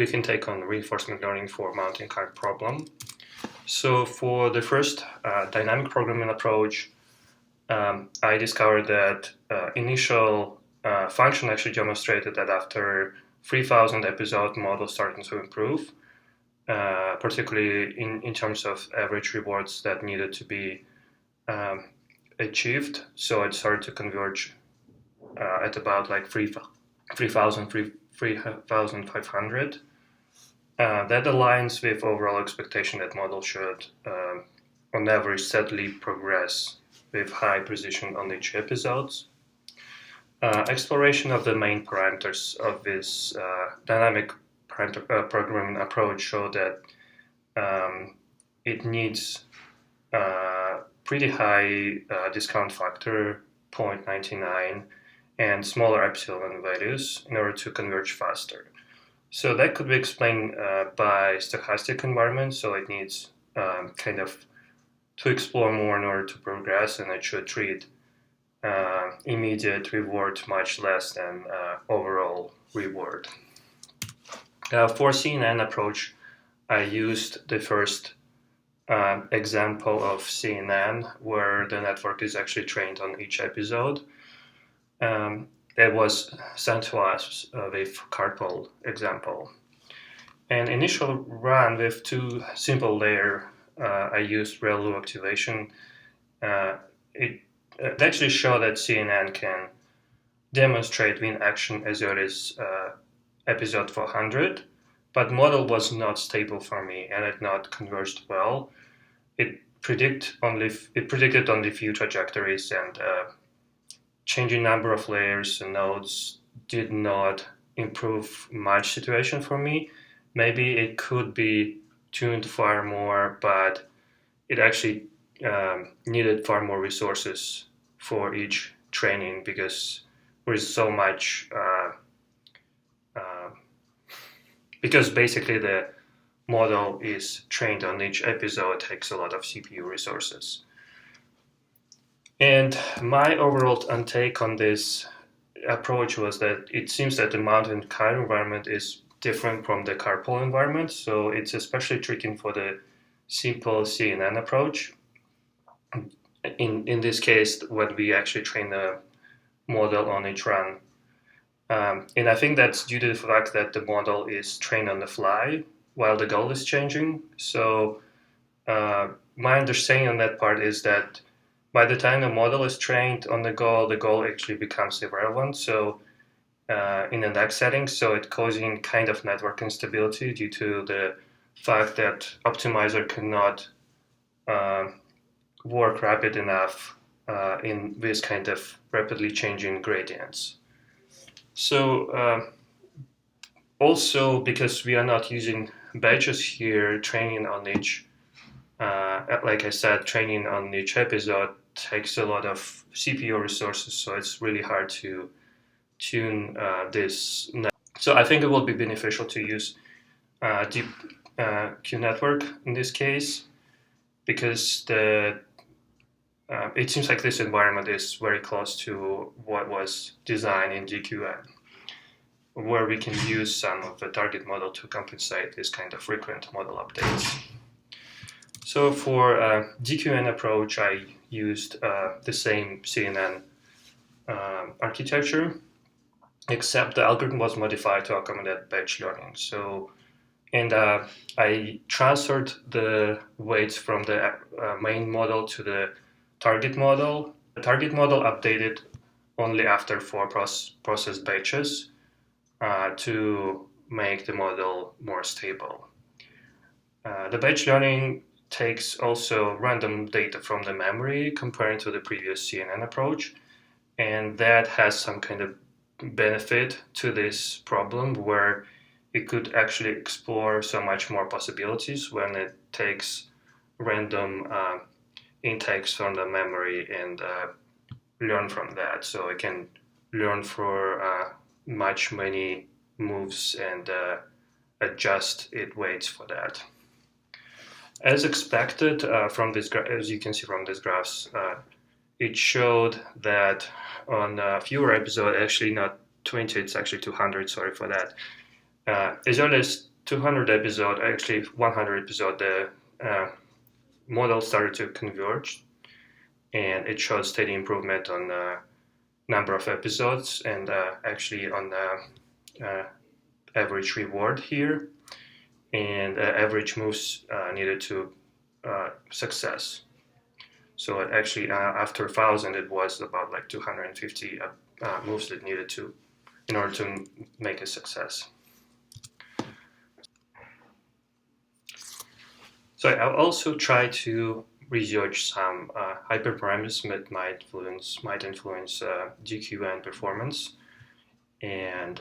we can take on reinforcement learning for mountain climb problem. So for the first dynamic programming approach, I discovered that initial function actually demonstrated that after 3,000 episode, model started to improve, particularly in terms of average rewards that needed to be achieved. So it started to converge at about like 3,500. That aligns with overall expectation that model should, on average, steadily progress with high precision on each episodes. Exploration of the main parameters of this dynamic programming approach showed that it needs pretty high discount factor, 0.99, and smaller epsilon values in order to converge faster. So that could be explained by stochastic environment. So it needs kind of to explore more in order to progress, and it should treat immediate reward much less than overall reward. For CNN approach, I used the first example of CNN where the network is actually trained on each episode. That was sent to us with carpal example. And initial run with two simple layer, I used ReLU activation. It actually showed that CNN can demonstrate win action as early as episode 400, but model was not stable for me and it not converged well. It predicted only few trajectories, and changing number of layers and nodes did not improve much situation for me. Maybe it could be tuned far more, but it actually needed far more resources for each training because there is so much, because basically the model is trained on each episode, it takes a lot of CPU resources. And my overall take on this approach was that it seems that the mountain climb environment is different from the carpal environment. So it's especially tricky for the simple CNN approach. In this case, when we actually train the model on each run. And I think that's due to the fact that the model is trained on the fly while the goal is changing. So my understanding on that part is that by the time the model is trained on the goal actually becomes irrelevant. So in the next setting, so it causing kind of network instability due to the fact that optimizer cannot work rapid enough in this kind of rapidly changing gradients. So also because we are not using batches here, training on each, like I said, training on each episode takes a lot of CPU resources, so it's really hard to tune this. So I think it will be beneficial to use deep Q network in this case, because it seems like this environment is very close to what was designed in DQN, where we can use some of the target model to compensate this kind of frequent model updates. So for DQN approach, I used the same CNN architecture, except the algorithm was modified to accommodate batch learning. So, and I transferred the weights from the main model to the target model. The target model updated only after 4 process batches to make the model more stable. The batch learning takes also random data from the memory comparing to the previous CNN approach, and that has some kind of benefit to this problem where it could actually explore so much more possibilities when it takes random intakes from the memory and learn from that. So it can learn for much many moves and adjust its weights for that. As expected from this, as you can see from these graphs, it showed that on fewer episodes, actually not 20, it's actually 200, sorry for that. As early as 200 episode, actually 100 episode, the model started to converge, and it showed steady improvement on number of episodes and actually on average reward here, and average moves needed to success. So it actually after 1,000 it was about like 250 moves that needed to in order to make a success. So I also try to research some hyperparameters that might influence GQ and performance. And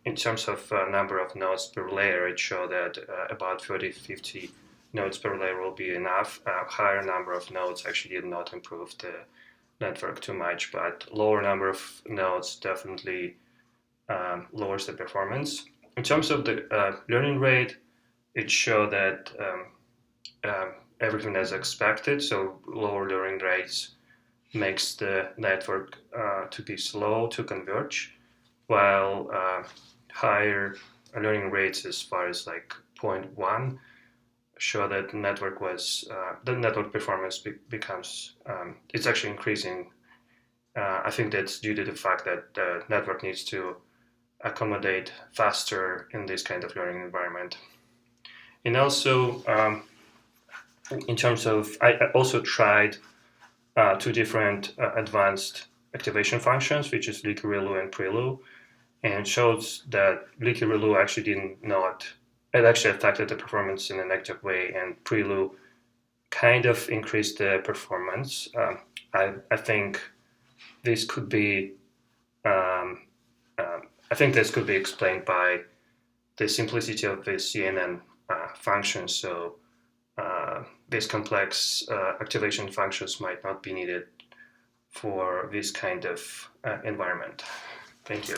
in terms of number of nodes per layer, it showed that about 30-50 nodes per layer will be enough. Higher number of nodes actually did not improve the network too much, but lower number of nodes definitely lowers the performance. In terms of the learning rate, it showed that everything as expected. So lower learning rates makes the network to be slow to converge, while higher learning rates as far as like 0.1 show that the network performance becomes it's actually increasing. I think that's due to the fact that the network needs to accommodate faster in this kind of learning environment. And also in terms of, I also tried two different advanced activation functions, which is leaky relu and prelu, and shows that leaky relu actually it actually affected the performance in a negative way, and prelu kind of increased the performance. I think this could be explained by the simplicity of the CNN function. So these complex activation functions might not be needed for this kind of environment. Thank you.